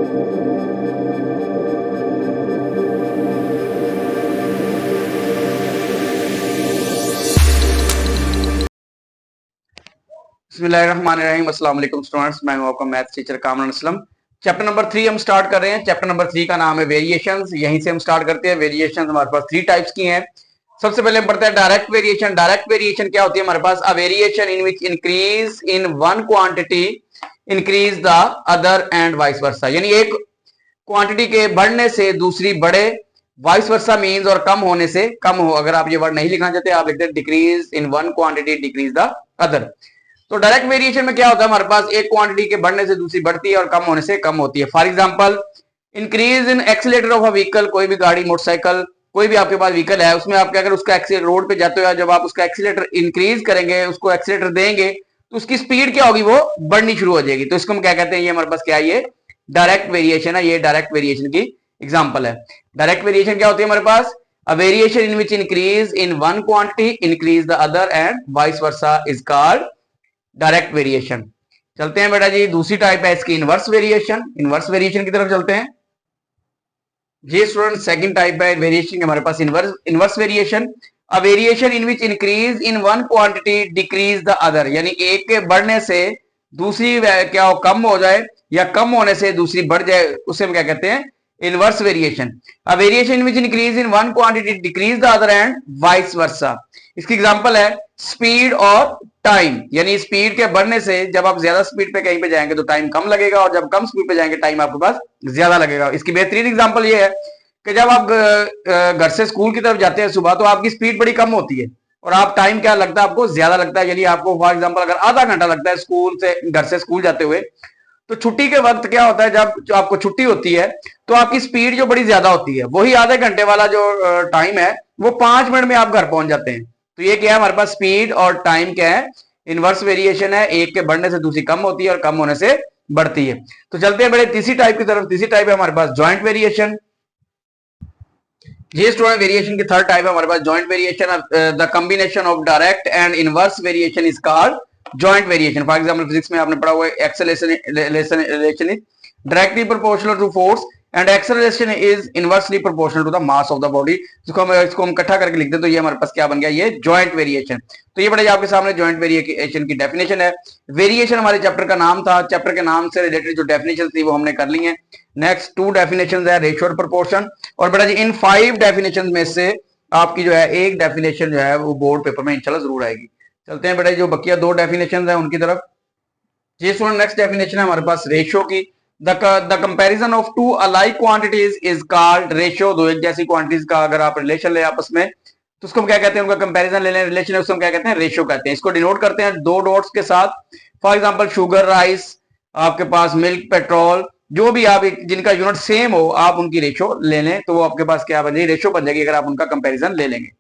बिस्मिल्लाहिर्रहमानिर्रहीम। अस्सलाम वालेकुम स्टूडेंट्स, मैं हूं आपका maths teacher Kamran Aslam. Chapter number 3 हम स्टार्ट कर रहे हैं। चैप्टर नंबर 3 का नाम है वेरिएशंस। यहीं से हम स्टार्ट करते हैं। वेरिएशंस हमारे पास 3 टाइप्स की हैं। सबसे पहले हम पढ़ते हैं डायरेक्ट वेरिएशन। डायरेक्ट वेरिएशन क्या होती है हमारे पास? A variation in which increase in one quantity increase the other and vice versa, यानी एक क्वांटिटी के बढ़ने से दूसरी बढ़े, वाइस वर्सा मीन्स और कम होने से कम हो। अगर आप ये वर्ड नहीं लिखना चाहते आप लिखते हैं decrease in one quantity decrease the other. तो डायरेक्ट वेरिएशन में क्या होता है हमारे पास? एक क्वांटिटी के बढ़ने से दूसरी बढ़ती है और कम होने से कम होती है। For example, increase in accelerator of a vehicle, कोई भी गाड़ी, मोटरसाइकिल, कोई भी आपके पास व्हीकल है, उसमें आप क्या करें, उसका रोड पे जाते हो, जब आप उसका एक्सीलेटर इंक्रीज करेंगे, उसको एक्सीलेटर देंगे, तो उसकी स्पीड क्या होगी? वो बढ़नी शुरू हो जाएगी। तो इसको हम क्या कहते हैं? ये हमारे पास क्या है? ये डायरेक्ट वेरिएशन है। ये डायरेक्ट वेरिएशन की एग्जाम्पल है। डायरेक्ट वेरिएशन क्या होती है हमारे पास? A variation in which increase in one quantity increase the other and vice versa is called direct variation. चलते हैं बेटा जी, दूसरी टाइप है इसकी इनवर्स वेरिएशन। इनवर्स वेरिएशन की तरफ चलते हैं जी स्टूडेंट। सेकंड टाइप है वेरिएशन हमारे पास inverse variation. A variation in which increase in one quantity decrease the other, यानी एक के बढ़ने से दूसरी क्या हो? कम हो जाए, या कम होने से दूसरी बढ़ जाए, उसे हम क्या कहते हैं? Inverse variation. A variation in which increase in one quantity decrease the other and vice वर्सा। इसकी एग्जांपल है स्पीड और टाइम, यानी स्पीड के बढ़ने से जब आप ज्यादा स्पीड पे कहीं पे जाएंगे तो टाइम कम लगेगा, और जब कम स्पीड पे जाएंगे टाइम आपके पास ज्यादा लगेगा। इसकी बेहतरीन एग्जांपल ये है कि जब आप घर से स्कूल की तरफ जाते हैं सुबह, तो आपकी स्पीड बड़ी कम होती है और आप टाइम क्या लगता है? आपको ज्यादा लगता है। यानी आपको फॉर एग्जांपल अगर आधा घंटा लगता है स्कूल से, घर से स्कूल जाते हुए, तो छुट्टी के वक्त क्या होता है? जब जो आपको छुट्टी होती है तो आपकी स्पीड जो बड़ी ज्यादा होती है, वही आधे घंटे वाला जो टाइम है वो 5 मिनट में आप घर पहुंच जाते हैं। तो ये क्या है हमारे पास? स्पीड और टाइम क्या है? इनवर्स वेरिएशन है। एक के बढ़ने से दूसरी कम होती है और कम होने से बढ़ती है। तो चलते हैं बड़े तीसरी टाइप की तरफ। तीसरी टाइप है हमारे पास जॉइंट वेरिएशन। जी स्टूडेंट, वेरिएशन की थर्ड टाइप है हमारे पास joint variation. The combination of direct and inverse variation is called joint variation. For example, physics में आपने पढ़ा हुआ है acceleration is directly proportional to force and acceleration is inversely proportional to the mass of the body. इसको हम इकट्ठा करके लिखते हैं तो ये हमारे पास क्या बन गया? ये जॉइंट वेरिएशन। तो ये बड़ा आपके सामने जॉइंट वेरिएशन की डेफिनेशन है। वेरिएशन हमारे चैप्टर का नाम था। चैप्टर के नाम से रिलेटेड जो डेफिनेशन थी वो हमने कर ली है। नेक्स्ट 2 डेफिनेशन है, रेशियो और प्रोपोर्शन। और बेटा जी इन 5 डेफिनेशन में से आपकी जो है एक डेफिनेशन जो है वो बोर्ड पेपर में इंशाल्लाह जरूर आएगी। चलते हैं बेटा जो बकिया 2 डेफिनेशन है उनकी तरफ। जी स्टूडेंट, नेक्स्ट डेफिनेशन है हमारे पास रेशियो की। The comparison of 2 alike quantities is called ratio. दो एक जैसी क्वांटिटीज का अगर आप रिलेशन ले आपस में, तो उसको हम क्या कहते हैं? उनका कंपैरिजन ले लें, रिलेशन है, उसको हम क्या कहते हैं? रेशियो कहते हैं। इसको डिनोट करते हैं 2 डॉट्स के साथ। फॉर एग्जांपल, शुगर, राइस, आपके पास मिल्क, पेट्रोल, जो भी आप जिनका यूनिट सेम हो आप उनकी रेशियो ले लें तो वो आपके पास क्या बन जाएगी? रेशियो बन जाएगी, अगर आप उनका कंपैरिजन ले लेंगे।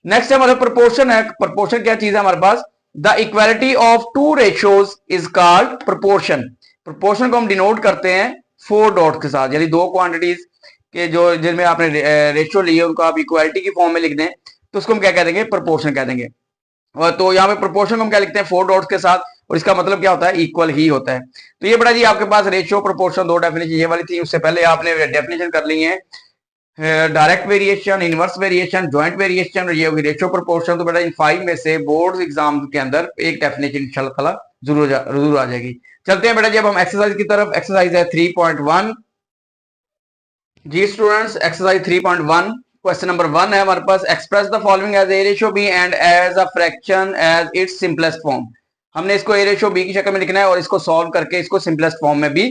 नेक्स्ट हमारे प्रोपोर्शन है। प्रोपोर्शन क्या चीज है हमारे पास? The equality of 2 ratios is called proportion. Proportion को हम डिनोट करते हैं 4 डॉट के साथ, यानी 2 क्वांटिटीज के जो जिनमें आपने रेशियो लिए उनको आप इक्वालिटी की फॉर्म में लिख दें तो उसको हम क्या कह देंगे? प्रोपोर्शन कह देंगे। और तो यहाँ पे प्रोपोर्शन को हम क्या लिखते हैं? 4 डॉट्स के साथ, और इसका मतलब क्या होता है? इक्वल ही होता है। तो ये बड़ा जी आपके पास रेशियो, प्रोपोर्शन 2 डेफिनेशन ये वाली थी। उससे पहले आपने डेफिनेशन कर ली है direct variation, inverse variation, joint variation, और ये होगी रेशियो, प्रोपोर्शन। तो बेटा इन 5 में से बोर्ड एग्जाम के अंदर एक डेफिनेशन इंशाल्लाह जरूर आ जाएगी। चलते हैं बेटा जब हम एक्सरसाइज की तरफ। एक्सरसाइज है 3.1। जी स्टूडेंट्स, एक्सरसाइज 3.1 क्वेश्चन नंबर 1 है हमारे पास। Express the following as a ratio b and as a fraction as its simplest form. हमने इसको ए रेशियो बी की शक्ल में लिखना है और इसको सॉल्व करके इसको सिंपलेस्ट फॉर्म में भी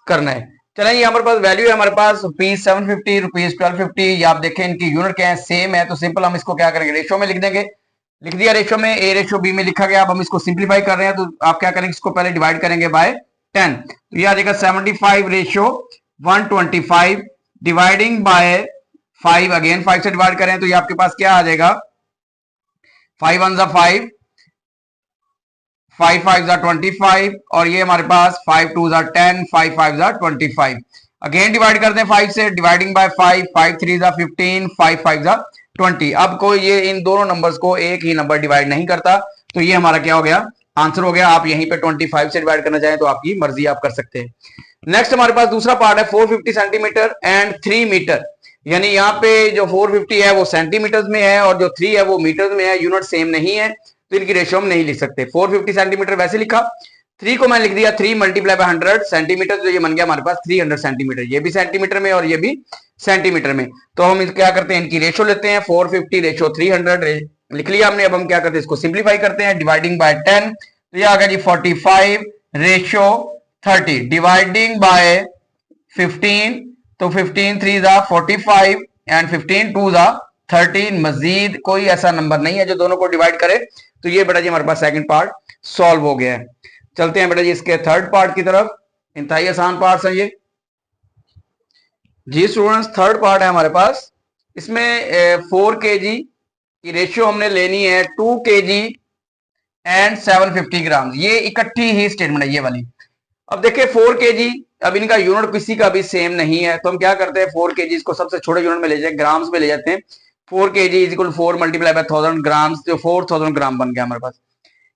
करना है। चलिए, ये हमारे पास वैल्यू है हमारे पास रुपीज 750, रुपीज 1250। ये आप देखें इनकी यूनिट क्या है? सेम है। तो सिंपल हम इसको क्या करेंगे? रेशियो में लिख देंगे। लिख दिया रेशियो में, ए रेशियो बी में लिखा गया। अब हम इसको सिंप्लीफाई कर रहे हैं तो आप क्या करेंगे? इसको पहले डिवाइड करेंगे बाय 10। तो ये आ जाएगा 75 रेशियो 125 डिवाइडिंग बाय 5। अगेन 5 से डिवाइड करें तो ये आपके पास क्या आ जाएगा? 5 1 5, 5 5 25, और ये हमारे पास 5 2 10, 5 5 25। अगेन डिवाइड करते हैं 5 से, डिवाइडिंग बाय 5, 5 3 15, 5 5 20। अब कोई ये इन दोनों नंबर्स को एक ही नंबर डिवाइड नहीं करता, तो ये हमारा क्या हो गया? आंसर हो गया। आप यहीं पे 25 से डिवाइड करना चाहें तो आपकी मर्जी, आप कर सकते हैं। नेक्स्ट हमारे पास दूसरा पार्ट है 450 सेंटीमीटर एंड 3 मीटर, यानी यहाँ पे जो 450 है वो सेंटीमीटर में है और जो 3 है वो मीटर में है, यूनिट सेम नहीं है तो इनकी रेशियो हम नहीं लिख सकते। 450 सेंटीमीटर वैसे लिखा, 3 को मैं लिख दिया 3 मल्टीप्लाई बाय 100 सेंटीमीटर, तो ये बन गया हमारे पास 300 सेंटीमीटर, ये भी सेंटीमीटर में और ये भी सेंटीमीटर में। तो हम क्या करते हैं, इनकी रेशियो लेते हैं, 450 रेशियो 300 लिख लिया हमने। अब हम क्या करते हैं, इसको सिंप्लीफाई करते हैं, डिवाइडिंग बाय 10, तो ये आ गया जी 45 रेशियो 30, डिवाइडिंग बाय 15, तो 15 3 जा 45 एंड 15 2 जा 13, मजीद कोई ऐसा नंबर नहीं है जो दोनों को डिवाइड करे। तो ये बेटा जी हमारे पास सेकंड पार्ट सॉल्व हो गया है। चलते हैं बेटा जी इसके थर्ड पार्ट की तरफ, इंतहाई आसान पार्ट है ये जी स्टूडेंट्स। थर्ड पार्ट है हमारे पास, इसमें 4 kg की रेशियो हमने लेनी है 2 kg एंड 750 ग्राम, ये इकट्ठी ही स्टेटमेंट है ये वाली। अब देखिए 4 kg, अब इनका यूनिट किसी का भी सेम नहीं है, तो हम क्या करते हैं 4 kg को सबसे छोटे यूनिट में ले जाए, ग्राम्स में ले जाते हैं। 4 kg is equal 4 multiply by 1000 grams, जो 4000 ग्राम बन गया हमारे पास।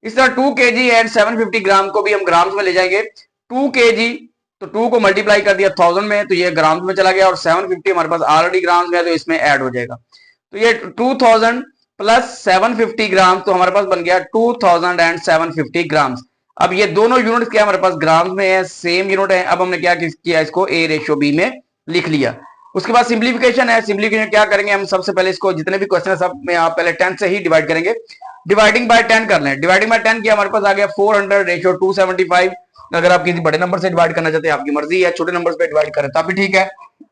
इस तरह 2 kg एंड 750 ग्राम को भी हम ग्राम्स में ले जाएंगे। 2 kg, तो 2 को मल्टीप्लाई कर दिया 1000 में, तो ये ग्राम्स में चला गया, और 750 हमारे पास ऑलरेडी ग्राम्स में है तो इसमें ऐड हो जाएगा। तो ये 2000 प्लस 750 ग्राम, तो हमारे पास बन गया 2750 ग्राम्स। अब ये दोनों यूनिट क्या हमारे पास ग्राम्स में है, सेम यूनिट है। अब हमने क्या किया, इसको a रेशियो b में लिख लिया। उसके बाद सिंप्लीफिकेशन है, सिंप्लीफिकेशन क्या करेंगे हम, सबसे पहले इसको जितने भी क्वेश्चन है सब में आप पहले 10 से ही डिवाइड करेंगे, डिवाइडिंग बाय 10 कर लें। डिवाइडिंग बाय 10 किया, हमारे पास आ गया 400 रेशियो 275। अगर आप किसी बड़े नंबर से डिवाइड करना चाहते हैं आपकी मर्जी है, छोटे नंबर पे डिवाइड करें तब भी ठीक है।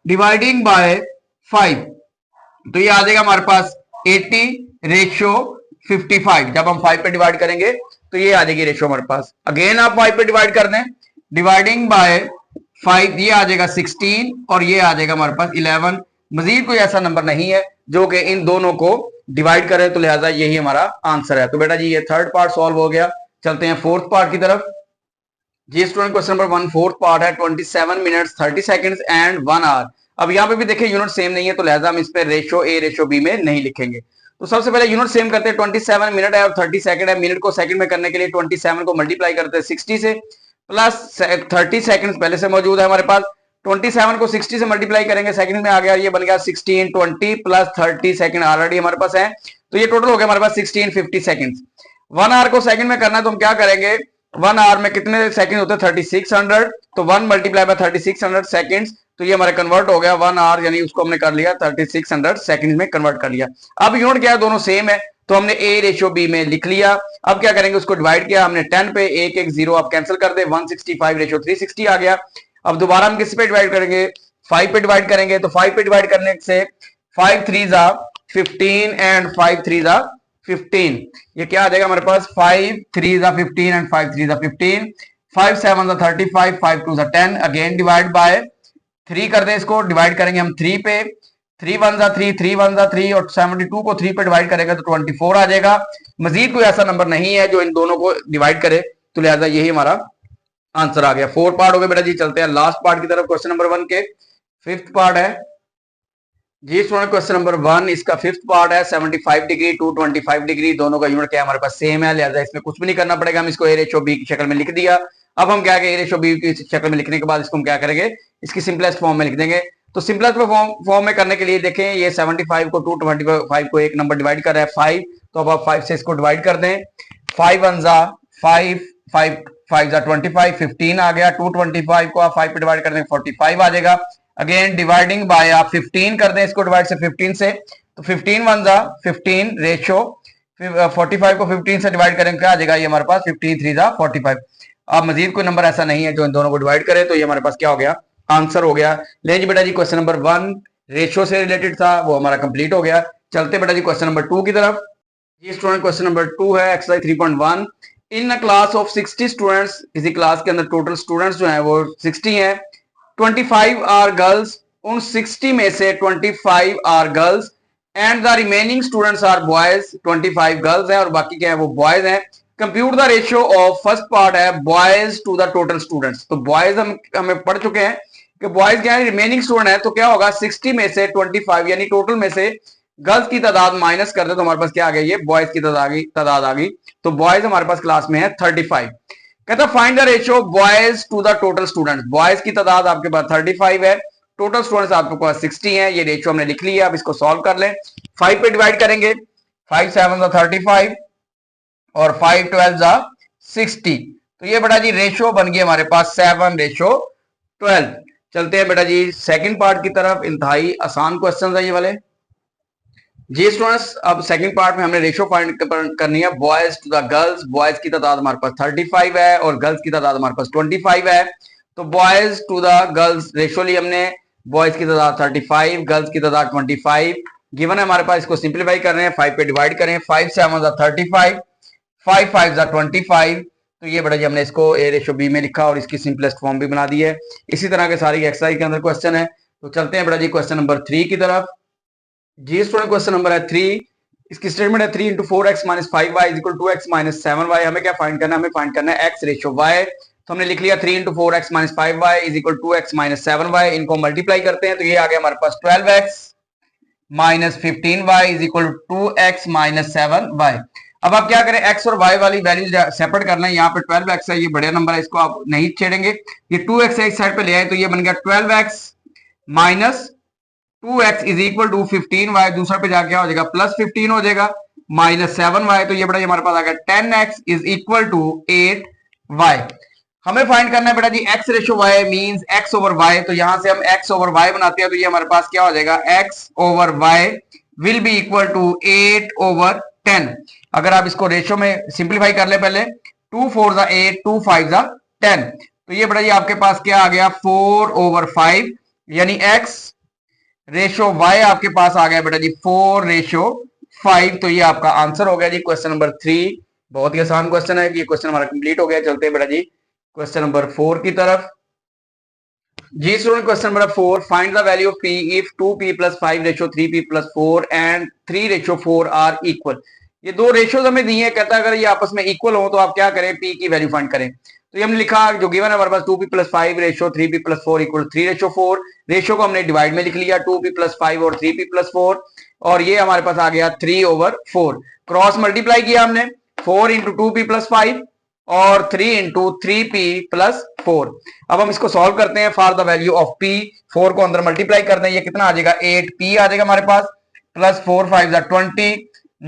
डिवाइडिंग बाय 5, तो ये आ जाएगा हमारे पास 80 रेशियो 55। जब हम 5 पे डिवाइड करेंगे तो ये आ जाएगी रेशियो हमारे पास। अगेन आप 5 पे डिवाइड कर दें, डिवाइडिंग बाय 5, ये आ जाएगा 16 और ये आ जाएगा हमारे पास 11। मजीद कोई ऐसा नंबर नहीं है जो कि इन दोनों को डिवाइड करे, तो लिहाजा यही हमारा आंसर है। तो बेटा जी ये थर्ड पार्ट सॉल्व हो गया। चलते हैं फोर्थ पार्ट की तरफ जी student. Question number 1 fourth part है 27 मिनट्स 30 सेकंड्स एंड 1 आवर। अब यहाँ पे भी देखिए यूनिट सेम नहीं है, तो लिहाजा हम इस पे रेशियो a रेशियो b में नहीं लिखेंगे। तो सबसे पहले यूनिट सेम करते हैं, 27 मिनट है और 30 सेकंड है। मिनट को सेकंड में करने के लिए 27 को मल्टीप्लाई करते हैं 60 से, प्लस 30 सेकंड पहले से मौजूद है हमारे पास। 27 को 60 से मल्टीप्लाई करेंगे, सेकंड में आ गया, ये बन गया 16 20 प्लस 30 सेकंड ऑलरेडी हमारे पास है, तो ये टोटल हो गया हमारे पास 1650 सेकंड। 1 आवर को सेकंड में करना है तो हम क्या करेंगे, 1 आवर में कितने सेकंड होते हैं 3600, तो 1 मल्टीप्लाई बाय 3600 सेकंड्स, तो ये हमारा कन्वर्ट हो गया 1 आवर, यानी उसको हमने कर लिया 3600 सेकंड में कन्वर्ट कर लिया। अब यूनिट क्या है, दोनों सेम है, तो हमने a रेशियो b में लिख लिया। अब क्या करेंगे, उसको डिवाइड किया हमने 10 पे, 1 1 0 आप कैंसिल कर दे, 165 रेशियो 360 आ गया। अब दोबारा हम किस पे डिवाइड करेंगे, 5 पे डिवाइड करेंगे, तो 5 पे डिवाइड करने से 5 3 जा 15 एंड 5 3 जा 15, ये क्या आ जाएगा हमारे पास 5 3 जा 15 एंड 5 3 जा 15, 5 7 जा 35, 5 2 जा 10। अगेन डिवाइड बाय 3 कर दे, इसको डिवाइड करेंगे हम 3 पे, 3 1 जा 3, 3 1 जा 3 और 72 को 3 पे डिवाइड करेंगे तो 24 आ जाएगा। मजीद कोई ऐसा नंबर नहीं है जो इन दोनों को डिवाइड करे, तो लिहाजा यही हमारा आंसर आ गया। 4 पार्ट हो गए बेटा जी। चलते हैं लास्ट पार्ट की तरफ, क्वेश्चन नंबर 1 के फिफ्थ पार्ट है जी स्टूडेंट। क्वेश्चन नंबर 1 इसका फिफ्थ पार्ट है 75 डिग्री टू 25 डिग्री, दोनों का यूनिट क्या है हमारे पास सेम है, लिहाजा इसमें कुछ भी नहीं करना पड़ेगा, हम इसको a रेशियो b की शक्ल में लिख दिया। अब हम क्या करेंगे, a रेशियो b की शक्ल में लिखने के बाद इसको हम क्या करेंगे, इसकी सिंपलेस्ट फॉर्म में लिख देंगे। तो सिंपलेस्ट फॉर्म में करने के लिए देखें, ये 75 को 225 को एक नंबर डिवाइड कर रहा है 5, तो अब आप 5 से इसको डिवाइड कर दें, 5 1 जा 5, 5 5 जा 25, 15 आ गया, 225 को आप 5 पे डिवाइड कर दें 45 आ जाएगा। अगेन डिवाइडिंग बाय आप 15 कर दें, इसको डिवाइड से 15 से, तो 15 1 जा 15 रेशियो 45 को 15 से डिवाइड करेंगे क्या आ जाएगा, ये हमारे पास 15 3 जा 45। अब मजीद कोई नंबर ऐसा नहीं है जो इन दोनों को डिवाइड करे, तो ये हमारे पास क्या हो गया, आंसर हो गया। ले जी बेटा जी, क्वेश्चन नंबर 1 रेशियो से रिलेटेड था, वो हमारा कंप्लीट हो गया। चलते बेटा जी क्वेश्चन नंबर 2 की तरफ जी स्टूडेंट। क्वेश्चन नंबर 2 है exercise 3.1। In a class of 60 students, किसी क्लास के अंदर टोटल स्टूडेंट्स जो हैं वो 60 हैं, 25 आर गर्ल्स, उन 60 में से 25 are girls and the remaining students are boys, 25 girls हैं और बाकी क्या है वो बॉयज हैं। Compute the ratio of, first part है boys to the total students, तो बॉयज हमें पढ़ चुके हैं कि बॉयज क्या है रिमेनिंग स्टूडेंट है, तो क्या होगा 60 में से 25 यानी टोटल में से गर्ल्स की तादाद माइनस कर दे तो हमारे पास क्या आ गया, ये बॉयज की तादाद आ गई। तो बॉयज हमारे पास क्लास में है 35। कहता find the ratio boys to the total student. Boys की तादाद आपके पास 35 है, टोटल स्टूडेंट्स आपके पास 60 है। ये रेशियो हमने लिख लिया, अब इसको सॉल्व कर लें। 5 पे डिवाइड करेंगे, 5 7 35 और 5 12 60। तो ये बेटा जी रेशियो बन गया हमारे पास 7:12। चलते हैं बेटा जी सेकंड पार्ट की तरफ। इंतहाई आसान क्वेश्चन है ये वाले जी स्टूडेंट्स। अब सेकंड पार्ट में हमने रेशियो फाइंड करनी है boys to the girls. Boys की तादाद हमारे पास 35 है और गर्ल्स की तादाद हमारे पास 25 है। तो boys to the girls ratio ली हमने, बॉयज की तादाद 35, गर्ल्स की तादाद 25 गिवन है हमारे पास। इसको सिंप्लीफाई कर रहे हैं, 5 पे डिवाइड करें, 5 7 35, 5 5 25। तो ये बड़ा जी हमने इसको ए रेशियो बी में लिखा और इसकी सिंपलेस्ट फॉर्म भी बना दी है। इसी तरह के सारी एक्सरसाइज के अंदर क्वेश्चन है। तो चलते हैं बड़ा जी क्वेश्चन नंबर 3 की तरफ। जी स्टूडेंट क्वेश्चन नंबर है 3। इसकी स्टेटमेंट है 3 into 4x minus 5y is equal 2x minus 7y। हमें क्या फाइंड करना है, हमें फाइंड करना है x रेशियो y। तो हमने लिख लिया 3 into 4x minus 5y is equal 2x minus 7y। इनको मल्टीप्लाई करते हैं तो ये आ गया हमारे पास 12x minus 15y is equal 2x minus 7y। अब आप क्या करें, x और y वाली वैल्यू सेपरेट करना है। यहाँ पे 12x है, ये बड़ा नंबर है, इसको आप नहीं छेड़ेंगे। ये 2x एक साइड पे ले आए तो ये बन गया 12x minus 2x is equal to 15y। दूसरा पे जाके क्या हो जाएगा, प्लस 15 हो जाएगा माइनस 7y। तो ये बड़ा हमारे पास आ गया 10x is equal to 8y। हमें फाइंड करना है बेटा जी x ratio y means x over y। तो यहां से हम x ओवर y बनाते हैं तो ये हमारे पास क्या हो जाएगा, x over y will be equal to 8 over 10। अगर आप इसको रेशियो में सिंप्लीफाई कर ले पहले, 2 4 8 2 5 10। तो ये बड़ा जी आपके पास क्या आ गया 4 ओवर 5, यानी x रेशियो y आपके पास आ गया बेटा जी 4 रेशियो 5। तो ये आपका आंसर हो गया जी क्वेश्चन नंबर 3। बहुत ही आसान क्वेश्चन है, ये क्वेश्चन हमारा कंप्लीट हो गया। चलते हैं बेटा जी क्वेश्चन नंबर 4 की तरफ। जी student question number 4, find the value of p if 2p plus 5 ratio 3p plus 4 and 3 ratio 4 are equal. ये दो रेशियोज हमें दी है, कहता है अगर ये आपस में इक्वल हो तो आप क्या करें, p की वैल्यू फाइंड करें। तो ये हमने लिखा जो गिवन है हमारे पास 2p plus 5 ratio 3p plus 4 equal 3 ratio 4। Ratio को हमने डिवाइड में लिख लिया 2p प्लस 5 और 3p प्लस 4, और ये हमारे पास आ गया 3 ओवर 4। क्रॉस मल्टीप्लाई किया हमने 4 इंटू 2p प्लस 5 और 3 इंटू 3p प्लस 4। अब हम इसको सॉल्व करते हैं for the value of p। 4 को अंदर मल्टीप्लाई करते हैं, ये कितना आ जाएगा 8p आ जाएगा हमारे पास, प्लस 4 5 20,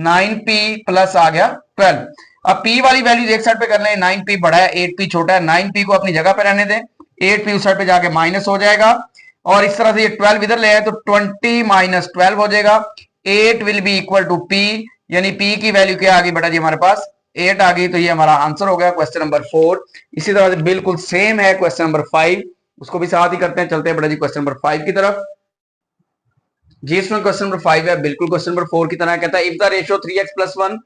9p प्लस आ गया 12। अब p वाली वैल्यू एक साइड पे कर लें, 9p बड़ा है 8p छोटा है। 9p को अपनी जगह पे रहने दें, 8p उस साइड पे जाके माइनस हो जाएगा, और इस तरह से ये 12 इधर ले आए तो 20 माइनस 12 हो जाएगा। 8 will be equal to p, यानी p की वैल्यू क्या आ गई बेटा जी हमारे पास 8 आ गई। तो ये हमारा आंसर हो गया क्वेश्चन नंबर 4। इसी तरह से बिल्कुल सेम है क्वेश्चन नंबर 5, उसको भी साथ ही करते हैं। चलते हैं बेटा जी क्वेश्चन नंबर 5 की तरफ। जी इसमें क्वेश्चन नंबर 5 है, बिल्कुल क्वेश्चन नंबर 4 की तरह। कहता है if the ratio 3x plus 1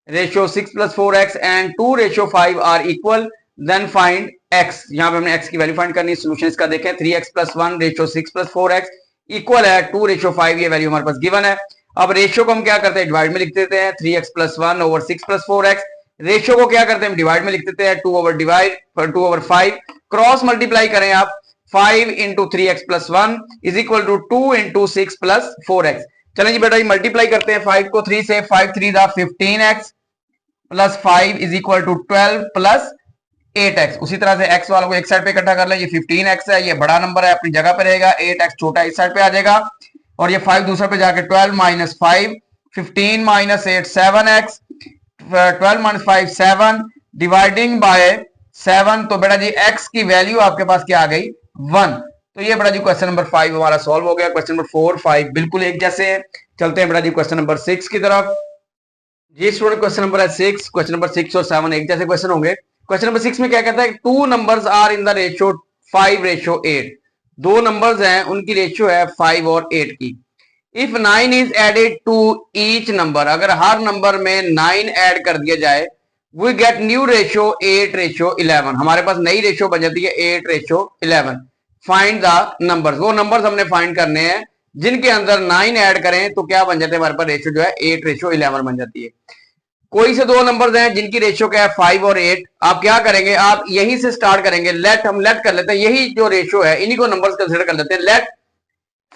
ratio 6 plus 4x and 2 ratio 5 are equal then find x। यहाँ पे हमने x की वैल्यू फाइंड करनी है। सोल्यूशन इसका देखें, 3x plus 1 ratio 6 plus 4x equal है 2 रेशियो 5, ये वैल्यू हमारे पास गिवन है। अब रेशियो को हम क्या करते हैं, डिवाइड में लिख देते हैं, 3x plus 1 over 6 plus 4x। Ratio को क्या करते हैं, डिवाइड में लिख देते हैं 2 ओवर 5। क्रॉस मल्टीप्लाई करें आप, 5 into 3x plus 1 is equal to 2 into 6 plus 4x। चलें जी बेटा ये मल्टीप्लाई करते हैं 5 को 3 से, 5 3 15x plus 5 is equal to 12 plus 8x। उसी तरह से x वालों को एक साइड पे इकट्ठा कर लें, ये 15x है, ये बड़ा नंबर है अपनी जगह पे रहेगा, 8x छोटा इस साइड पे आ जाएगा, और ये 5 दूसरे पे जाके 12 minus 5 15 minus 8 7x, 12 minus 5 7 dividing by 7। तो बेटा जी x की वैल्यू आपके पास क्या आ गई 1। तो ये बेटा जी क्वेश्चन नंबर 5 हमारा सॉल्व हो गया। क्वेश्चन नंबर 4 5 बिल्कुल एक जैसे हैं। चलते हैं बेटा जी क्वेश्चन नंबर 6 की तरफ। जी स्टूडेंट क्वेश्चन नंबर है 6। क्वेश्चन नंबर 6 और 7 एक जैसे क्वेश्चन होंगे। क्वेश्चन नंबर 6 में क्या कहता है, two numbers are in the ratio 5 ratio 8। दो नंबर्स हैं उनकी रेशियो है 5 और 8 की। If 9 is added to each number, अगर हर नंबर में 9 ऐड कर दिया जाए, we get new ratio 8 ratio 11। हमारे पास नई रेशियो बन जाती है 8 रेशियो 11। फाइंड द नंबर्स, वो नंबर्स हमने फाइंड करने हैं जिनके अंदर 9 ऐड करें तो क्या बन जाते हैं, हमारे पास रेशियो जो है 8 रेशियो 11 बन जाती है। कोई से दो नंबर्स हैं जिनकी रेशियो क्या है 5 और 8। आप क्या करेंगे, आप यहीं से स्टार्ट करेंगे। लेट हम लेट कर लेते हैं, यही जो रेशियो है इन्हीं को नंबर्स कंसिडर कर लेते हैं। Let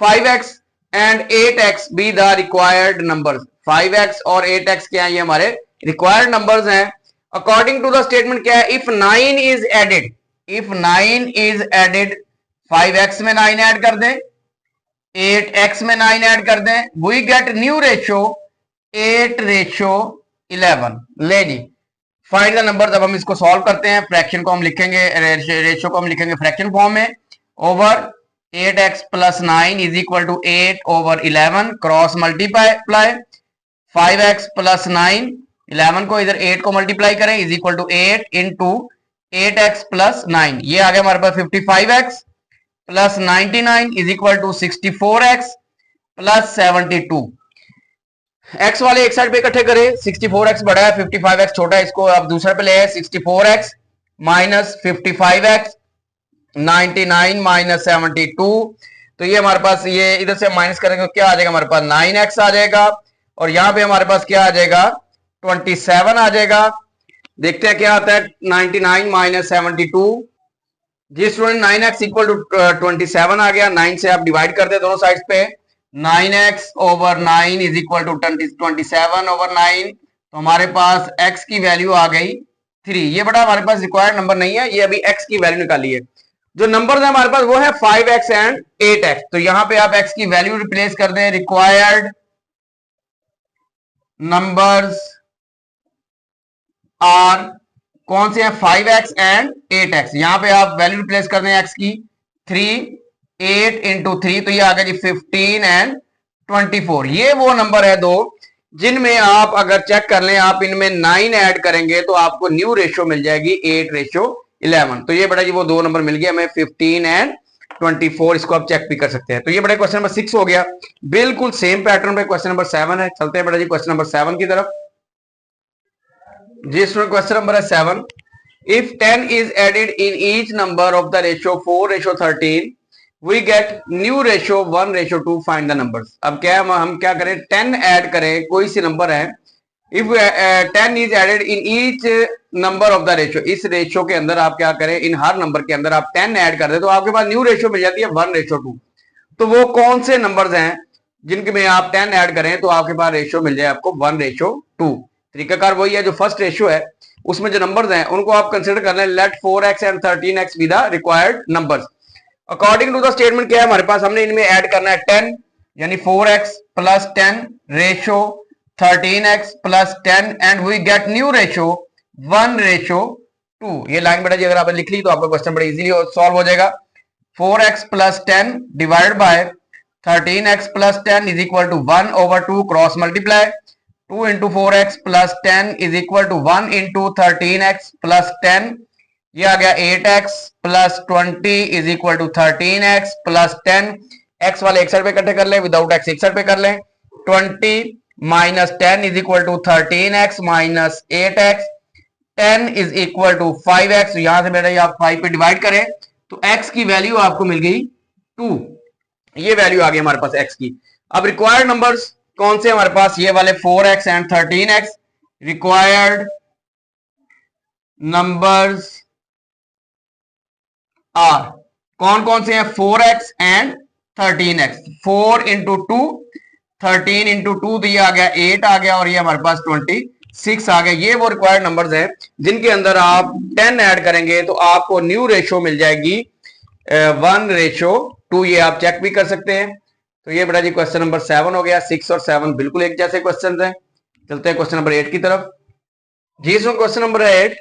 5x and 8x be the required numbers. 5x और 8x क्या है, ये हमारे रिक्वायर्ड नंबर्स हैं। अकॉर्डिंग टू द स्टेटमेंट क्या है, if 9 is added, if 9 is added, 5x में 9 ऐड कर दें, 8x में 9 ऐड कर दें, वी गेट न्यू रेशियो 8:11। ले जी, फाइंड द नंबर। जब हम इसको सॉल्व करते हैं, फ्रैक्शन को हम लिखेंगे, रेशियो को हम लिखेंगे फ्रैक्शन फॉर्म में। Over 8x plus 9 is equal to 8/11, cross multiply 5x plus 9, 11 को इधर 8 को मल्टीप्लाई करें, is equal to 8 into 8x plus 9, ये आ गया हमारे पास 55x plus 99 is equal to 64x plus 72। x वाले एक साइड पे इकट्ठे करें, 64x बड़ा है, 55x छोटा है, इसको आप दूसरे पे ले आए, 64x माइनस 55x, 99 माइनस 72, तो ये हमारे पास, ये इधर से माइनस करेंगे क्या आ जाएगा हमारे पास, 9x आ जाएगा, और यहां पे हमारे पास क्या आ जाएगा, 27 आ जाएगा। देखते हैं क्या आता है, 99 माइनस 72, जी स्टूडेंट 9x इक्वल टू 27 आ गया, 9 से आप डिवाइड कर दे दोनों साइड्स पे, 9x over 9 is equal to 27 over 9, तो हमारे पास x की वैल्यू आ गई 3। ये बड़ा हमारे पास रिक्वायर्ड नंबर नहीं है, ये अभी x की वैल्यू निकाली है। जो नंबर है हमारे पास वो है 5x एंड 8x, तो यहां पे आप x की वैल्यू रिप्लेस कर दें, रिक्वायर्ड नंबर्स आर कौन से हैं, 5x एंड 8x, यहां पे आप वैल्यू रिप्लेस कर दें x की, 3, 8 इंटू 3, तो ये आ गया जी 15 एंड 24। ये वो नंबर है दो जिनमें आप अगर चेक कर लें, आप इनमें 9 ऐड करेंगे तो आपको न्यू रेशियो मिल जाएगी 8:11। तो ये बड़ा जी वो दो नंबर मिल गया हमें, 15 एंड 24, इसको आप चेक भी कर सकते हैं। तो ये बड़ा क्वेश्चन नंबर 6 हो गया। बिल्कुल सेम पैटर्न पे क्वेश्चन नंबर 7 है, चलते हैं बड़ा जी क्वेश्चन नंबर 7 की तरफ। जी स्टूडेंट क्वेश्चन नंबर है 7, if 10 is added in each number of the ratio 4:13, we get new ratio 1:2, find the numbers. अब क्या हम क्या करें, 10 ऐड करें, कोई सी नंबर है, if 10 is added in each number of the ratio, इस रेशियो के अंदर आप क्या करें, इन हर नंबर के अंदर आप 10 ऐड कर दे तो आपके पास न्यू रेशियो मिल जाती है 1:2। तो वो कौन से नंबर्स हैं जिनके में आप 10 ऐड करें तो आपके पास रेशियो मिल जाए आपको 1:2। तरीकाकार वही है, जो फर्स्ट रेशियो है उसमें जो नंबर्स हैं उनको आप कंसिडर कर लें, let 4x and 13x be the required numbers. According to the statement क्या है हमारे पास, हमने इनमें ऐड करना है 10, यानी 4x plus 10 ratio 13x plus 10, and we get new ratio 1:2। ये लाइन बेटा जी अगर आपने लिख ली तो आपका क्वेश्चन बड़ा इजीली सॉल्व हो जाएगा। 4x plus 10 divide by 13x plus 10 is equal to 1/2, cross multiply 2 into 4x plus 10 is equal to 1 into 13x plus 10, ये आ गया 8x plus 20 is equal to 13x plus 10। x वाले एक side पे इकट्ठे कर लें, विदाउट x एक साइड पे कर लें, 20 minus 10 is equal to 13x minus 8x, 10 is equal to 5x, यहां से बेटा आप 5 पे डिवाइड करें तो x की वैल्यू आपको मिल गई 2, ये वैल्यू आ गई हमारे पास x की। अब रिक्वायर्ड नंबर्स कौन से हमारे पास, ये वाले 4x and 13x, required numbers are कौन कौन से हैं, 4x and 13x, 4 into 2, 13 into 2, तो ये आ गया 8 आ गया, और ये हमारे पास 26 आ गया। ये वो रिक्वायर्ड नंबर्स हैं जिनके अंदर आप 10 ऐड करेंगे तो आपको न्यू रेशियो मिल जाएगी 1:2, ये आप चेक भी कर सकते हैं। तो ये बेटा जी क्वेश्चन नंबर 7 हो गया। 6 और 7 बिल्कुल एक जैसे क्वेश्चन हैं। चलते हैं क्वेश्चन नंबर 8 की तरफ। जी so question number 8,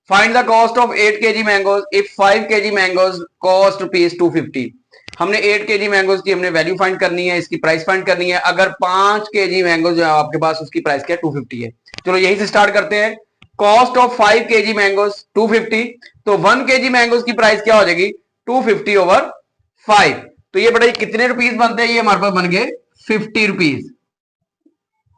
find the cost of 8 kg mangoes if 5 kg mangoes cost ₹250। हमने 8 kg मैंगोज की हमने वैल्यू फाइंड करनी है, इसकी प्राइस फाइंड करनी है। अगर 5 kg मैंगोज जो आपके पास उसकी प्राइस क्या है, 250 है। चलो यही से स्टार्ट करते हैं। कॉस्ट ऑफ 5 kg मैंगोज 250, तो 1 kg मैंगोज की प्राइस क्या हो जाएगी, 250 ओवर 5। तो ये बड़ा कितने रुपीस बनते हैं, ये हमारे पास बन गए 50 रुपीस।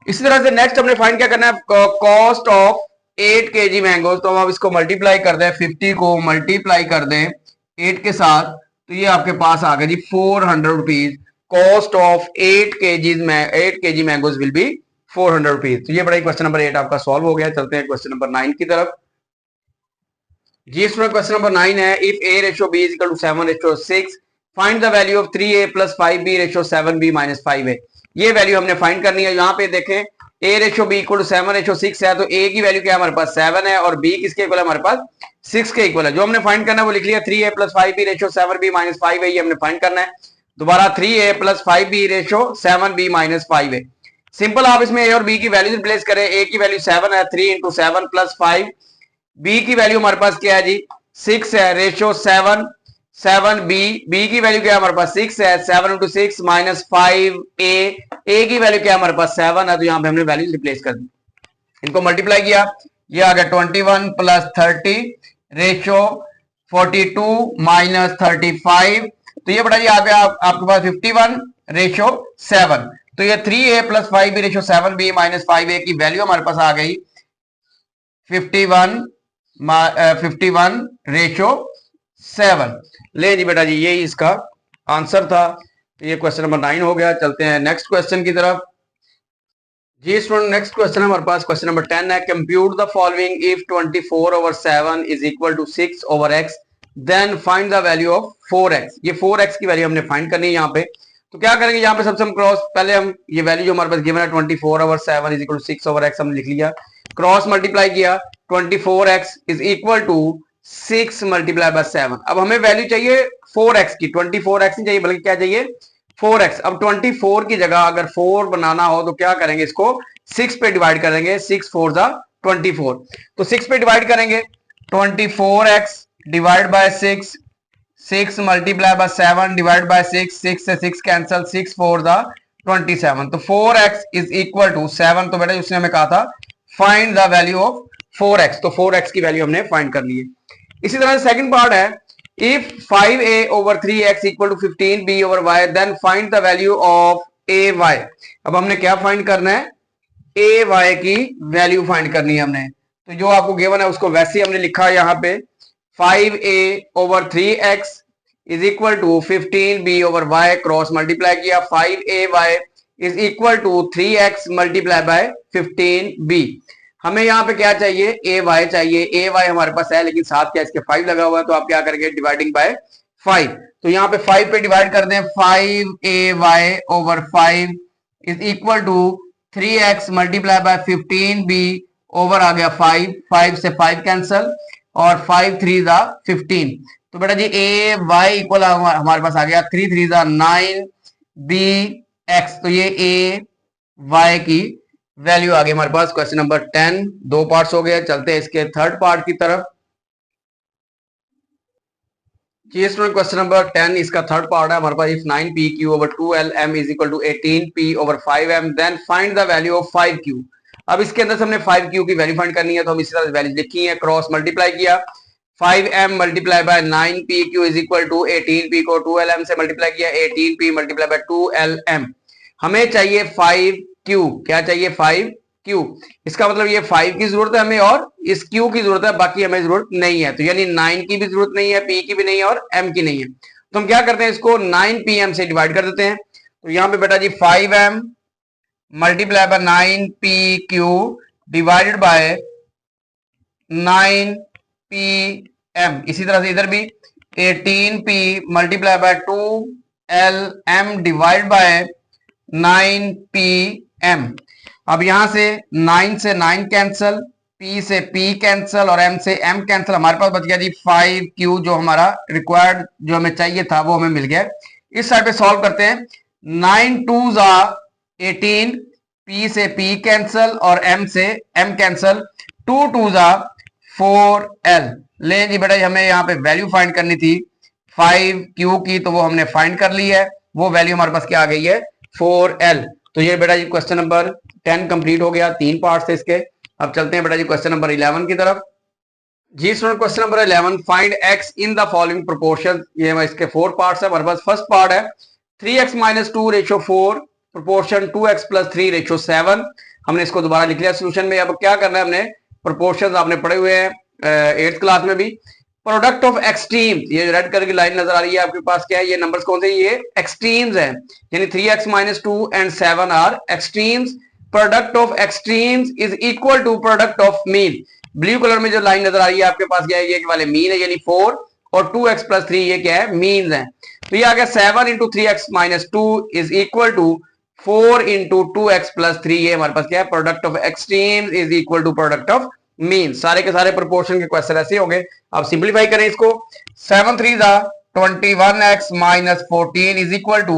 इसी तरह से नेक्स्ट हमने फाइंड क्या करना है, कॉस्ट ऑफ 8 kg मैंगोज, तो हम अब इसको मल्टीप्लाई कर दें, 50 को मल्टीप्लाई कर दें 8 के साथ, तो ये आपके पास आ गया जी 400 rupees. Cost of 8 kg mangoes will be 400 rupees. तो ये बड़ा क्वेश्चन नंबर 8 आपका सॉल्व हो गया। चलते हैं क्वेश्चन नंबर 9 की तरफ। जी स्टूडेंट क्वेश्चन नंबर 9 है, if a ratio b is equal to 7:6, find the value of 3a plus 5b ratio 7b minus 5a। ये वैल्यू हमने फाइंड करनी है। यहाँ पे देखें a ratio b equal to 7 ratio 6 है, तो a की वैल्यू क्या है हमारे पास 7 है और b किसके इक्वल है हमारे पास 6 के इक्वल है। जो हमने फाइंड करना है वो लिख लिया 3a plus 5b ratio 7b minus 5a, ये हमने फाइंड करना है। दोबारा 3a plus 5b ratio 7b minus 5a। Simple, आप इसमें a और b की वैल्यू रिप्लेस करें। a की वैल्यू 7 है, 3 इंटू 7 प्लस 5। b की वैल्यू हमारे पास क्या है जी 6 है, रेशो 7 7b की वैल्यू क्या है हमारे पास 6 है, 7 इंटू 6 माइनस 5a की वैल्यू क्या है हमारे पास 7 है, तो यहां पे हमने वैल्यू रिप्लेस कर दी, इनको मल्टीप्लाई किया, ये आ गया 21 प्लस 30 रेशो 42 माइनस 35। तो ये बड़ा जी आ गया आपके पास 51 रेशो 7। तो ये 3a plus 5b ratio 7b minus 5a की वैल्यू हमारे पास आ गई 51 रेशो 7। ले जी बेटा जी, यही इसका आंसर था। ये क्वेश्चन नंबर 9 हो गया। चलते हैं नेक्स्ट क्वेश्चन की तरफ। जी स्टूडेंट, नेक्स्ट क्वेश्चन हमारे पास क्वेश्चन नंबर 10 है। Compute the following if 24 over 7 is equal to 6 over x, then find the value of 4x। ये 4x की वैल्यू हमने फाइंड करनी है यहाँ पे। तो क्या करेंगे, यहाँ पे सबसे हम क्रॉस, पहले हम ये वैल्यू जो हमारे पास गिवन है 24 over 7 is equal to 6 over x हमने लिख लिया, क्रॉस मल्टीप्लाई किया, 24x is equal to 6 multiply by 7। अब हमें वैल्यू चाहिए 4x की, 24x नहीं चाहिए बल्कि क्या चाहिए 4x। अब 24 की जगह अगर 4 बनाना हो तो क्या करेंगे, इसको 6 पे डिवाइड करेंगे, 6 4 जा 24। तो 6 पे डिवाइड करेंगे, 24x divide by 6, 6 multiply by 7 divide by 6, 6 से 6 कैंसिल, 6 4 जा 27। तो 4x इज इक्वल टू 7। तो बेटा उसने हमें कहा था find the value of 4x, तो 4x की वैल्यू हमने फाइंड कर ली है। इसी तरह सेकंड पार्ट है, if 5a over 3x equal to 15b over y, then find the value of ay। अब हमने क्या फाइंड करना है, ay की वैल्यू फाइंड करनी है हमने। तो जो आपको गिवन है उसको वैसे ही हमने लिखा है यहाँ पे, 5a over 3x is equal to 15b over y, cross multiply किया, 5ay is equal to 3x multiply by 15b। हमें यहाँ पे क्या चाहिए, ए वाई चाहिए। ए वाई हमारे पास है लेकिन साथ क्या इसके 5 लगा हुआ है, तो आप क्या करेंगे डिवाइडिंग बाय 5। तो यहाँ पे 5 पे डिवाइड कर दें, 5ay over 5 is equal to 3x multiply by 15b over आ गया 5, 5 से 5 कैंसल और 5 3 जा 15। तो बेटा जी ए वाई इक्वल हमारे पास आ गया 3 3 जा 9 b x। तो ये ए वाई की वैल्यू आ गई हमारे पास। क्वेश्चन नंबर 10 दो पार्ट्स हो गए। चलते हैं इसके थर्ड पार्ट की तरफ। जी स्टूडेंट, क्वेश्चन नंबर 10 इसका थर्ड पार्ट है हमारे पास। If 9pq over 2lm is equal to 18p over 5m, then find the value of 5q। अब इसके अंदर से हमने 5q की वैल्यू फाइंड करनी है, तो हम इसी तरह वैल्यू लिखी है, क्रॉस मल्टीप्लाई किया, 5m multiply by 9pq is equal to 18p को 2lm से मल्टीप्लाई किया, 18p मल्टीप्लाई बाय 2lm। हमें चाहिए 5q। क्या चाहिए 5q। इसका मतलब ये 5 की जरूरत है हमें और इस q की जरूरत है, बाकी हमें जरूरत नहीं है। तो यानी 9 की भी जरूरत नहीं है, p की भी नहीं है और m की नहीं है। तो हम क्या करते हैं, इसको 9pm से डिवाइड कर देते हैं। तो यहाँ पे बेटा जी 5m multiply by 9pq divided by 9pm। इसी तरह से इधर भी 18p multiply by 2lm divide by 9pm। अब यहां से 9 से 9 कैंसल, p से p कैंसल और m से m कैंसल, हमारे पास बच गया जी 5q। जो हमारा रिक्वायर्ड जो हमें चाहिए था वो हमें मिल गया। इस साइड पे सॉल्व करते हैं, 9 2 जा 18, p से p कैंसल और m से m कैंसल, 2 2 जा 4l। ले जी बेटा हमें यहाँ पे वैल्यू फाइंड करनी थी 5q की, तो वो हमने फाइंड कर ली है। वो वैल्यू हमारे पास क्या आ गई है 4l। तो ये बेटा जी क्वेश्चन नंबर 10 कंप्लीट हो गया, 3 पार्ट थे इसके। अब चलते हैं बेटा जी क्वेश्चन नंबर 11 की तरफ। जी student, question number 11, find x in the following proportion. ये इसके 4 पार्ट्स है हमारे पास। फर्स्ट पार्ट है 3x minus 2 ratio 4 proportion 2x plus 3 ratio 7। हमने इसको दोबारा लिख लिया सोल्यूशन में। अब क्या करना है, हमने प्रोपोर्शन आपने पढ़े हुए हैं 8th क्लास में भी। प्रोडक्ट ऑफ एक्सट्रीम, ये रेड कलर की लाइन नजर आ रही है आपके पास, क्या है ये नंबर्स कौन से, ये एक्सट्रीम्स हैं, यानी 3x minus 2 and 7 are extremes. Product of extremes is equal to product of mean. Blue colour में जो लाइन नजर आ रही है आपके पास, ये वाले मीन है यानी 4, और 2x प्लस 3 ये क्या है, मीन्स है। तो ये आ गया 7 into 3x minus 2 is equal to 4 into 2x plus 3। ये हमारे पास क्या है, product of extremes is equal to product of mean. सारे के सारे प्रोपोर्शन के क्वेश्चन ऐसे हो गए। अब सिंप्लीफाई करें इसको, 7 3 21x minus 14 is equal to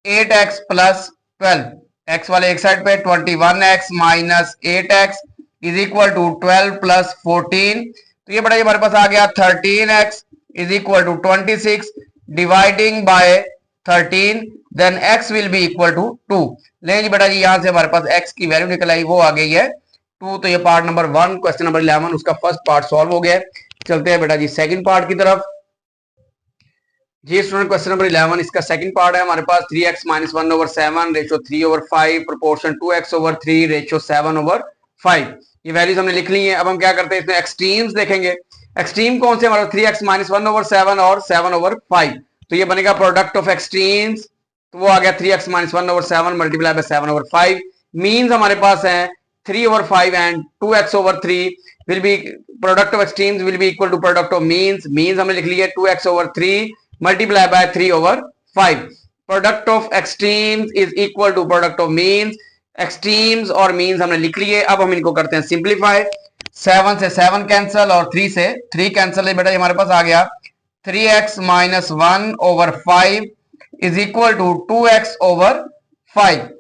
8x plus 12। x वाले एक साइड पे 21x minus 8x is equal to 12 plus 14। तो ये बड़ा हमारे पास आ गया 13x is equal to 26 dividing by 13, then x will be equal to 2। ले जी बेटा जी, यहां से हमारे पास x की वैल्यू निकल आई, वो आ गई है 2। तो ये पार्ट नंबर 1 क्वेश्चन नंबर 11 उसका फर्स्ट पार्ट सॉल्व हो गया है। चलते हैं बेटा जी सेकंड पार्ट की तरफ। जी स्टूडेंट, क्वेश्चन नंबर 11 इसका सेकंड पार्ट है हमारे पास 3x minus 1 over 7 ratio 3 over 5 proportion 2x over 3 ratio 7 over 5। ये वैल्यूज हमने लिख ली है। अब हम क्या करते हैं, इसमें एक्सट्रीम्स देखेंगे। एक्सट्रीम कौन से हमारे 3x माइनस 1 ओवर 7 और 7 ओवर 5। तो ये बनेगा प्रोडक्ट ऑफ एक्सट्रीम्स, तो वो आ गया 3x minus 1 over 7 multiply by 7 over 5। Means हमारे पास है 3 over 5 and 2x over 3 will be product of extremes will be equal to product of means। means हमने लिख लिया 2x over 3 multiply by 3 over 5। product of extremes is equal to product of means। extremes और means हमने लिख लिए। अब हम इनको करते हैं सिंप्लीफाई। 7 से 7 कैंसिल और 3 से 3 कैंसिल है बेटा, हमारे पास आ गया 3x minus 1 over 5 is equal to 2x over 5।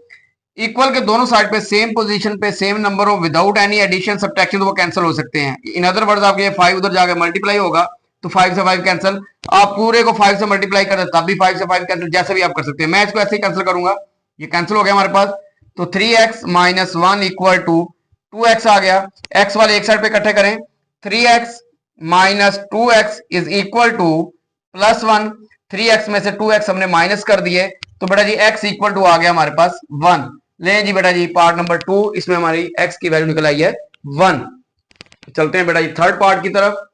Equal के दोनों साइड पे सेम पोजीशन पे सेम नंबर हो विदाउट एनी एडिशन सब्ट्रैक्शन, तो वो कैंसिल हो सकते हैं। इन अदर वर्ड्स आपके 5 उधर जाके मल्टीप्लाई होगा तो 5 से 5 कैंसिल। आप पूरे को 5 से मल्टीप्लाई कर तब भी 5 से 5 कैंसिल, जैसे भी आप कर सकते हैं। मैं इसको ऐसे ही कैंसिल करूंगा, ये कैंसिल हो गया हमारे पास। तो 3x minus 1 equal to 2x आ गया। x वाले एक साइड पे इकट्ठे करें, 3x minus 2x is equal two plus 1। 3x में से 2x हमने माइनस कर दिए, तो बेटा जी x इक्वल टू आ गया हमारे पास 1। ले जी बेटा जी पार्ट नंबर 2, इसमें हमारी x की वैल्यू निकल आई है 1। चलते हैं बेटा जी थर्ड पार्ट की तरफ।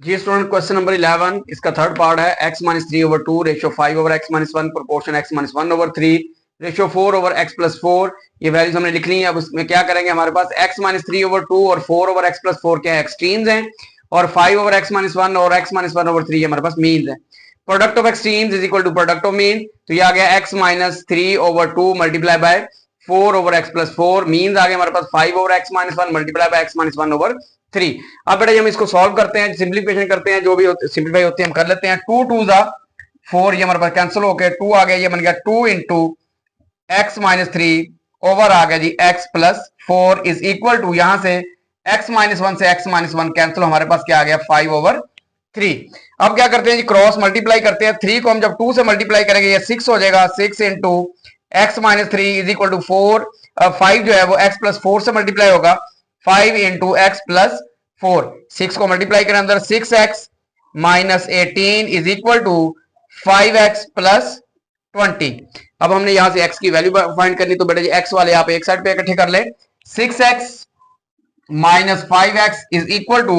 जी स्टूडेंट, क्वेश्चन नंबर 11 इसका थर्ड पार्ट है x minus 3 over 2 ratio 5 over x minus 1 proportion x minus 1 over 3 ratio 4 over x plus 4। ये वैल्यूज हमने लिख ली है। अब उसमें क्या करेंगे, हमारे पास x माइनस 3 ओवर 2 और 4 ओवर x प्लस 4 क्या है, एक्सट्रीम्स हैं, और 5 ओवर x माइनस 1 और x माइनस 1 ओवर 3 हमारे पास मीन्स है। Product of extremes is equal to product of mean. तो ये आ गया x minus 3 over 2 multiply by 4 over x plus 4। Means आ गया हमारे पास 5 over x minus 1 multiply by x minus 1 over 3। अब बेटा हम इसको सॉल्व करते हैं, सिंप्लीफिकेशन करते हैं, जो भी सिंप्लीफाई होती है हम कर लेते हैं। 2 2 4, ये हमारे पास कैंसिल हो गया, 2 आ गया, ये बन गया 2 इंटू x माइनस 3 ओवर आ गया जी x plus 4 is equal to, यहां से x माइनस 1 से x माइनस 1 कैंसिल, हमारे पास क्या आ गया 5 ओवर 3। अब क्या करते हैं जी, क्रॉस मल्टीप्लाई करते हैं। 3 को हम जब 2 से मल्टीप्लाई करेंगे ये 6 हो जाएगा। 6 into x minus 3 is equal to 4। 5 जो है वो x प्लस 4 से मल्टीप्लाई होगा। 5 इंटू एक्स प्लस 4, 6 को मल्टीप्लाई करें अंदर, 6x minus 18 is equal to 5x plus 20। अब हमने यहां से x की वैल्यू फाइंड करनी, तो बेटा जी x वाले आप एक साइड पे इकट्ठे कर ले। 6x minus 5x is equal to,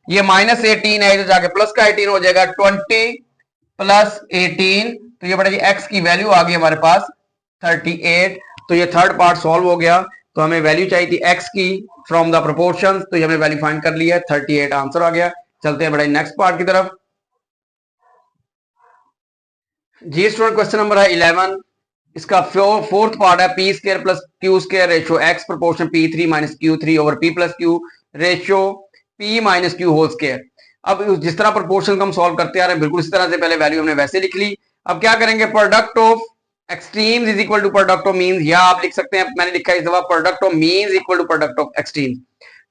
ये माइनस 18 है, इधर जाके प्लस का 18 हो जाएगा, 20 प्लस 18। तो ये बेटा जी x की वैल्यू आ गई हमारे पास 38। तो ये थर्ड पार्ट सॉल्व हो गया। तो हमें वैल्यू चाहिए थी x की फ्रॉम द प्रोपोर्शंस, तो ये हमने वैल्यू फाइंड कर लिया है, 38 आंसर आ गया। चलते हैं बेटा नेक्स्ट पार्ट की तरफ। जी स्टूडेंट, क्वेश्चन नंबर है 11, इसका फोर्थ पार्ट है p square plus q square ratio x proportion p3 minus q3 over p plus q ratio p minus q whole square. अब जिस तरह प्रोपोर्शन को हम सॉल्व करते आ रहे हैं, बिल्कुल इस तरह से पहले वैल्यू हमने वैसे लिख ली। अब क्या करेंगे, product of extremes is equal to product of means, या आप लिख सकते हैं, मैंने लिखा है इस दफा product of means equal to product of extremes.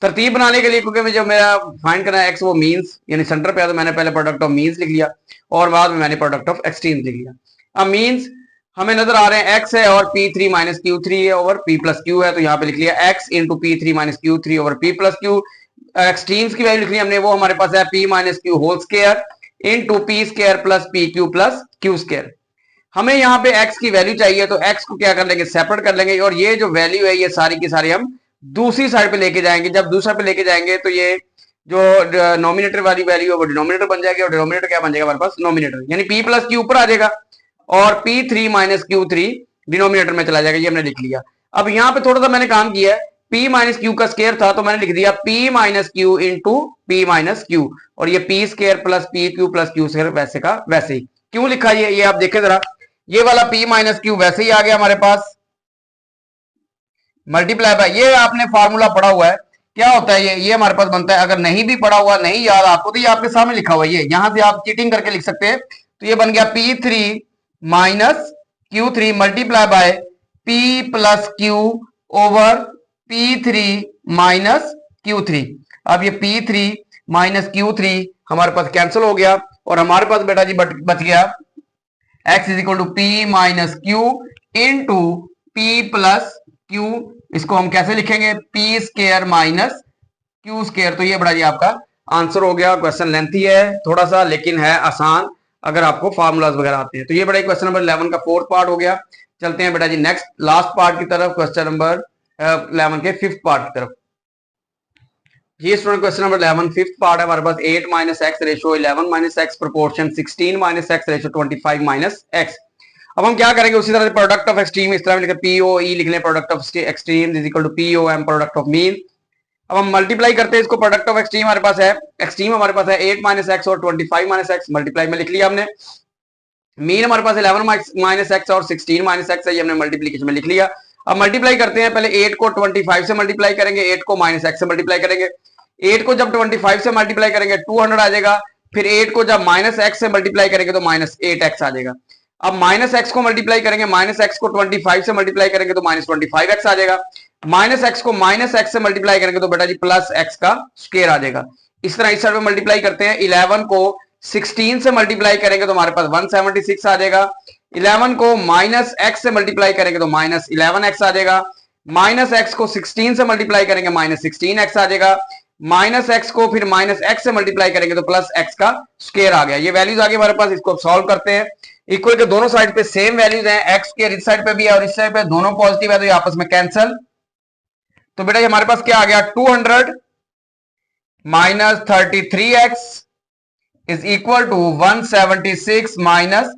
तरतीब बनाने के लिए, क्योंकि जो मेरा फाइंड करना है x वो मीन्स यानी सेंटर पे है, तो मैंने पहले प्रोडक्ट ऑफ मीन्स लिख लिया और बाद में मैंने प्रोडक्ट ऑफ एक्सट्रीम्स लिख लिया। अब मीन्स हमें नजर आ रहे हैं x है और p3 माइनस q3 है ओवर p प्लस q है, तो यहाँ पे लिख लिया x into p3 minus q3 over p plus q। Extremes की वैल्यू लिखनी हमने, वो हमारे पास है p minus q whole square into p square plus p q plus q square. हमें यहाँ पे x की वैल्यू चाहिए, तो x को क्या कर लेंगे, सेपरेट कर लेंगे, और ये जो वैल्यू है ये सारी की सारी हम दूसरी साइड पे लेके जाएंगे। जब दूसरा पे लेके जाएंगे तो ये जो नॉमिनेटर वाली वैल्यू है वो डिनोमिनेटर बन जाएगी, और डिनोमिनेटर क्या बन जाएगा हमारे पास, नॉमिनेटर, यानी p प्लस q ऊपर आ जाएगा और p3 माइनस q3 डिनोमिनेटर में चला जाएगा। ये हमने लिख लिया। अब यहाँ पे थोड़ा सा मैंने काम किया है, p माइनस क्यू का स्केयर था तो मैंने लिख दिया p minus Q into P minus Q, और ये p square plus Q square वैसे का वैसे ही। क्यों लिखा ये आप देखें जरा, ये वाला p माइनस क्यू वैसे ही आ गया हमारे पास, मल्टीप्लाई बाय, ये आपने फार्मूला पढ़ा हुआ है क्या होता है ये हमारे पास बनता है। अगर नहीं भी पढ़ा हुआ, नहीं याद आपको, तो ये आपके सामने लिखा हुआ है, ये यहां से आप चीटिंग करके लिख सकते हैं। तो ये बन गया p3 minus q3 multiply by p plus Q over p3 minus q3। अब ये p3 माइनस q3 हमारे पास कैंसिल हो गया, और हमारे पास बेटा जी बच गया x is equal to P minus Q into P plus Q. इसको हम कैसे लिखेंगे, P square minus Q square. तो ये बड़ा जी आपका आंसर हो गया। क्वेश्चन लेंथी है थोड़ा सा, लेकिन है आसान अगर आपको फार्मूलाज वगैरह आते हैं। तो ये बड़ा क्वेश्चन नंबर 11 का फोर्थ पार्ट हो गया। चलते हैं बेटा जी नेक्स्ट लास्ट पार्ट की तरफ, क्वेश्चन नंबर 11 के फिफ्थ पार्ट की तरफ। ये student question number 11 fifth part है हमारे पास। 8 minus x ratio 11 minus x proportion 16 minus x ratio 25 minus x. अब हम क्या करेंगे, उसी तरह से प्रोडक्ट ऑफ एक्सट्रीम इस तरह लिखे, पीओ ई लिख लें, product of extreme is equal to P O M product of mean. अब हम मल्टीप्लाई करते हैं इसको, प्रोडक्ट ऑफ एक्सट्रीम हमारे पास है, एक्सट्रीम हमारे पास है 8 माइनस एक्स और 25 माइनस एक्स, मल्टीप्लाई में लिख लिया हमने। मीन हमारे पास 11 माइनस एक्स और 16 माइनस एक्स है, ये हमने मल्टीप्लीकेशन में लिख लिया। अब मल्टीप्लाई करते हैं, पहले 8 को 25 से मल्टीप्लाई करेंगे, 8 को माइनस एक्स से मल्टीप्लाई करेंगे। 8 को जब 25 से मल्टीप्लाई करेंगे 200 आ जाएगा, फिर 8 को जब माइनस एक्स से मल्टीप्लाई करेंगे तो माइनस 8x आ जाएगा। अब माइनस एक्स को मल्टीप्लाई करेंगे, माइनस एक्स को 25 से मल्टीप्लाई करेंगे तो माइनस 25x आ जाएगा। माइनस एक्स को माइनस एक्स से मल्टीप्लाई करेंगे तो बेटा जी प्लस एक्स का स्क्वायर आ जाएगा। इस तरह इस साइड में मल्टीप्लाई करते हैं, 11 को 16 से मल्टीप्लाई करेंगे तो हमारे पास 176 आ जाएगा। 11 को माइनस एक्स से मल्टीप्लाई करेंगे तो माइनस 11x आ जाएगा। माइनस एक्स को 16 से मल्टीप्लाई करेंगे माइनस 16x आ जाएगा। माइनस एक्स को फिर माइनस एक्स से मल्टीप्लाई करेंगे तो प्लस एक्स का स्क्वायर आ गया। ये वैल्यूज आ गई हमारे पास, इसको सॉल्व करते हैं। इक्वल के दोनों साइड पे सेम वैल्यूज हैं, एक्स के इस साइड पे भी है और इस साइड पे, दोनों पॉजिटिव है तो ये आपस में कैंसल। तो बेटा हमारे पास क्या आ गया, 200 minus 33x is equal to 176 minus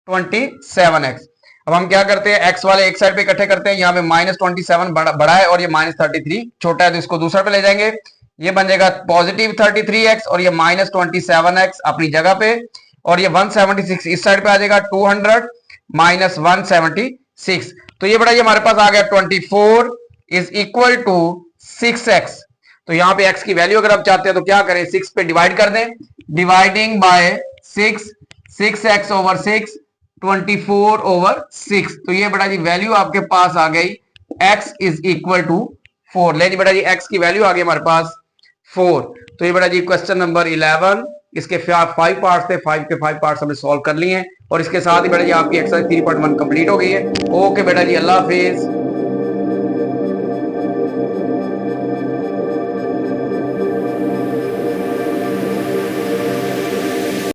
27x। अब हम क्या करते हैं, x वाले एक साइड पे इकट्ठे करते हैं, यहाँ पे माइनस 27 बड़ा है और ये माइनस 33 छोटा है, तो इसको दूसरा पे ले जाएंगे, ये बन जाएगा पॉजिटिव 33x और ये माइनस 27x अपनी जगह पे, और ये 176 इस साइड पे आ जाएगा, 200 माइनस 176। तो ये बड़ा ये हमारे पास आ गया 24 इज इक्वल टू 6x। तो यहाँ पे x की वैल्यू अगर आप चाहते हैं तो क्या करें, 6 पे डिवाइड कर दें, dividing by 6x over 6 24 over 6। तो ये बेटा जी वैल्यू आपके पास आ गई, x इज इक्वल टू 4। ले जी बेटा जी x की वैल्यू आ गई हमारे पास 4। तो ये बेटा जी क्वेश्चन नंबर 11, इसके 5 पार्ट्स थे, 5 के 5 पार्ट्स हमने सॉल्व कर लिए हैं, और इसके साथ ही बेटा जी आपकी एक्सरसाइज 3.1 कंप्लीट हो गई है। ओके बेटा जी, अल्लाह हाफिज।